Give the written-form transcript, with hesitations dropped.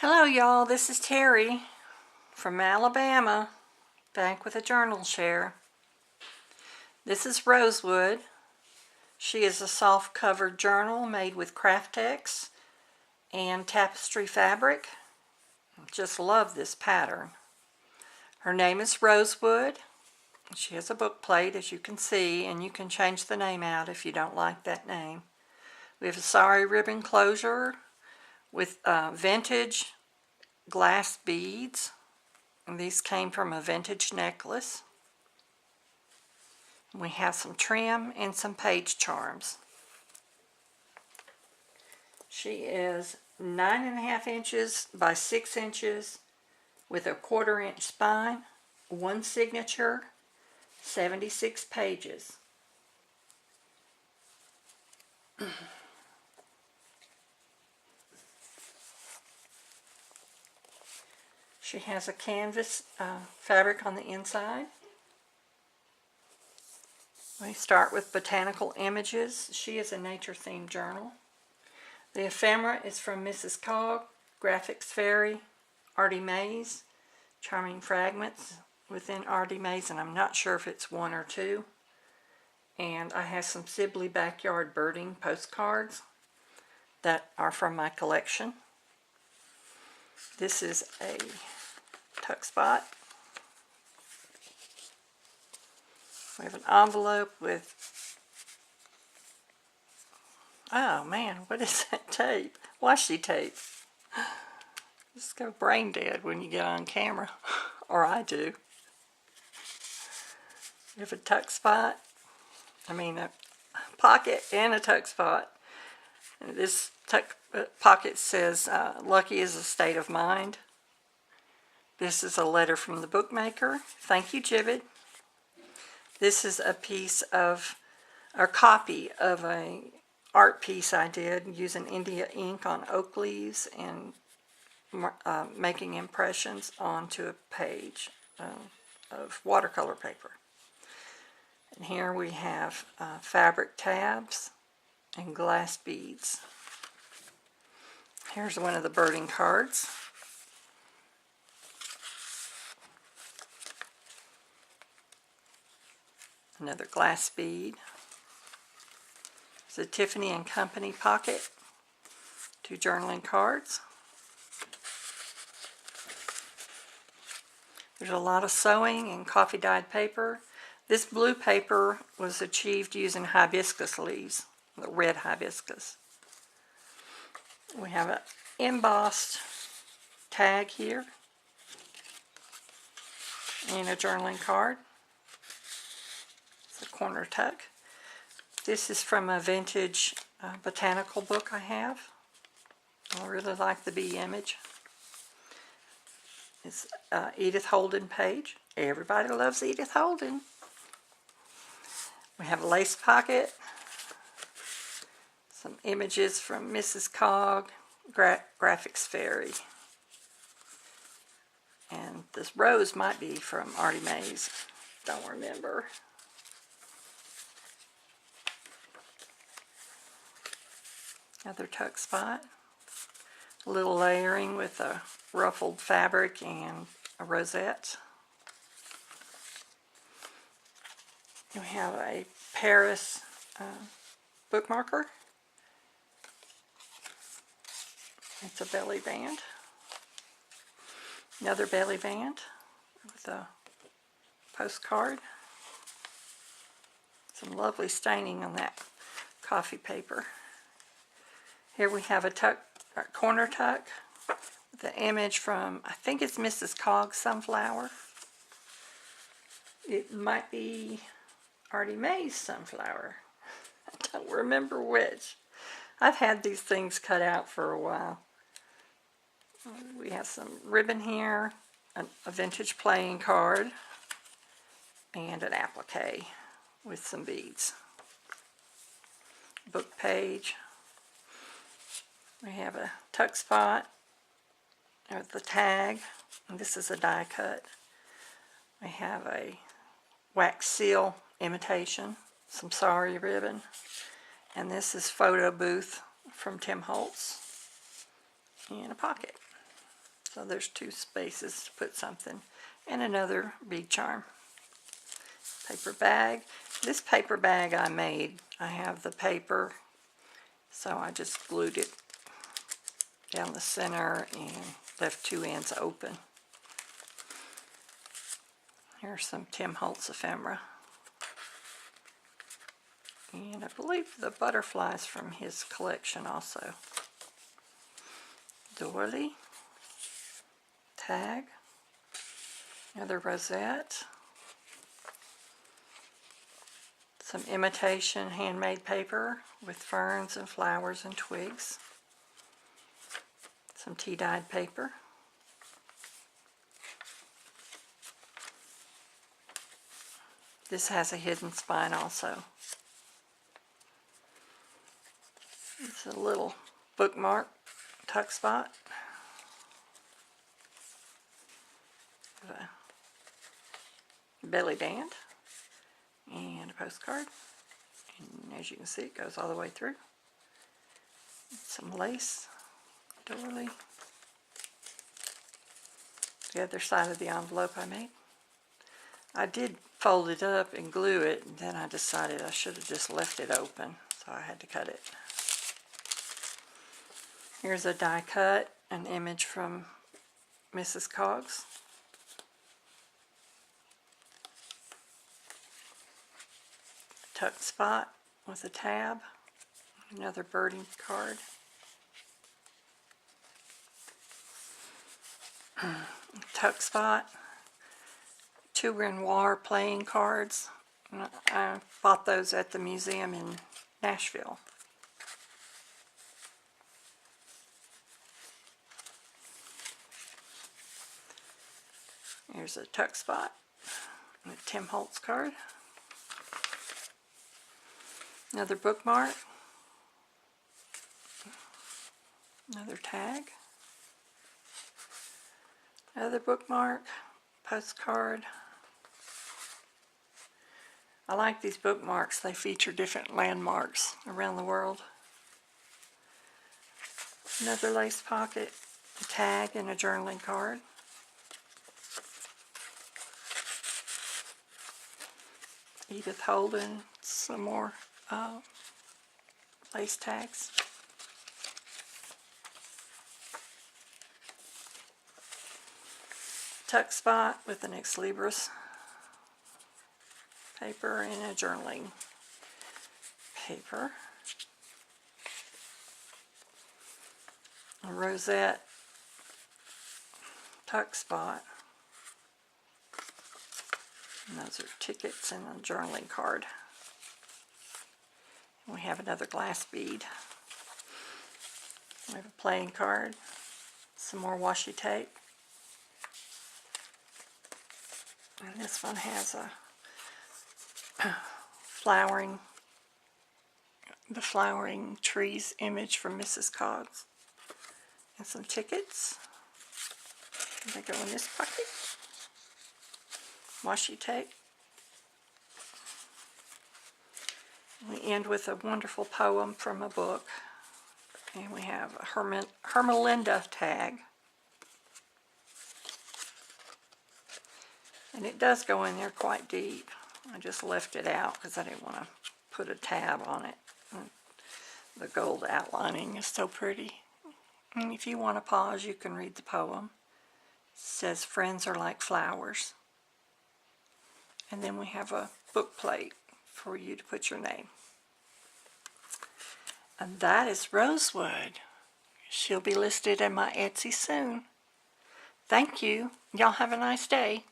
Hello y'all, this is Terry from Alabama, back with a journal share. This is Rosewood. She is a soft covered journal made with Craftex and Tapestry fabric. Just love this pattern. Her name is Rosewood. She has a book plate, as you can see, and you can change the name out if you don't like that name. We have a sari ribbon closure with vintage glass beads, and these came from a vintage necklace. We have some trim and some page charms. She is 9.5 inches by 6 inches with a 1/4 inch spine, one signature, 76 pages. She has a canvas fabric on the inside. We start with Botanical images. She is a nature-themed journal. The ephemera is from Mrs. Cog, Graphics Fairy, Arty Maze, Charming Fragments within Arty Maze, and I'm not sure if it's 1 or 2. And I have some Sibley backyard birding postcards that are from my collection. This is a tuck spot. We have an envelope with, oh man, what is that tape? Washi tape. Just go brain dead when you get on camera, or I do. We have a tuck spot, a pocket and a tuck spot. And this tuck pocket says, lucky is a state of mind. This is a letter from the bookmaker. Thank you, Jibbit. This is a copy of a art piece I did using India ink on oak leaves and making impressions onto a page of watercolor paper. And here we have fabric tabs and glass beads. Here's one of the birding cards. Another glass bead. It's a Tiffany & Company pocket. 2 journaling cards. There's a lot of sewing and coffee dyed paper. This blue paper was achieved using hibiscus leaves, the red hibiscus. We have an embossed tag here and a journaling card. It's a corner tuck. This is from a vintage botanical book I have. I really like the bee image. It's Edith Holden page. Everybody loves Edith Holden. We have a lace pocket. Some images from Mrs. Cog, Graphics Fairy. And this rose might be from Arty Maze. Don't remember. Another tuck spot. A little layering with a ruffled fabric and a rosette. We have a Paris bookmarker. It's a belly band. Another belly band with a postcard. Some lovely staining on that coffee paper. Here we have a corner tuck with an image from, I think it's Mrs. Cog's sunflower. It might be Arty Maze sunflower. I don't remember which. I've had these things cut out for a while. We have some ribbon here, a vintage playing card, and an applique with some beads. Book page. We have a tuck spot with the tag, and this is a die cut. We have a wax seal imitation, some sari ribbon, and this is Photo Booth from Tim Holtz in a pocket. So there's 2 spaces to put something. And another bead charm. Paper bag. This paper bag I made, I have the paper, so I just glued it down the center and left 2 ends open. Here's some Tim Holtz ephemera. And I believe the butterflies from his collection also. Doily. Tag. Another rosette. Some imitation handmade paper with ferns and flowers and twigs. Some tea-dyed paper. This has a hidden spine also. It's a little bookmark tuck spot. A belly band. And a postcard, and as you can see, it goes all the way through. Some lace, doily. The other side of the envelope I made. I did fold it up and glue it, and then I decided I should have just left it open, so I had to cut it. Here's a die cut, an image from Mrs. Coggs. Tuck spot with a tab, another birding card. Tuck spot, 2 Renoir playing cards. I bought those at the museum in Nashville. Here's a tuck spot, a Tim Holtz card. Another bookmark, another tag, another bookmark, postcard. I like these bookmarks. They feature different landmarks around the world. Another lace pocket, a tag, and a journaling card. Edith Holden, some more lace tags. Tuck spot with an Ex Libris paper and a journaling paper. A rosette tuck spot. And those are tickets and a journaling card. We have another glass bead. We have a playing card, some more washi tape, and this one has a the flowering trees image from Mrs. Coggs, and some tickets. They go in this pocket. Washi tape. We end with a wonderful poem from a book, and we have a Hermelinda tag, and it does go in there quite deep. I just left it out because I didn't want to put a tab on it. The gold outlining is so pretty. And if you want to pause, you can read the poem. It says, "Friends are like flowers." And then we have a book plate for you to put your name. And that is Rosewood. She'll be listed in my Etsy soon. Thank you. Y'all have a nice day.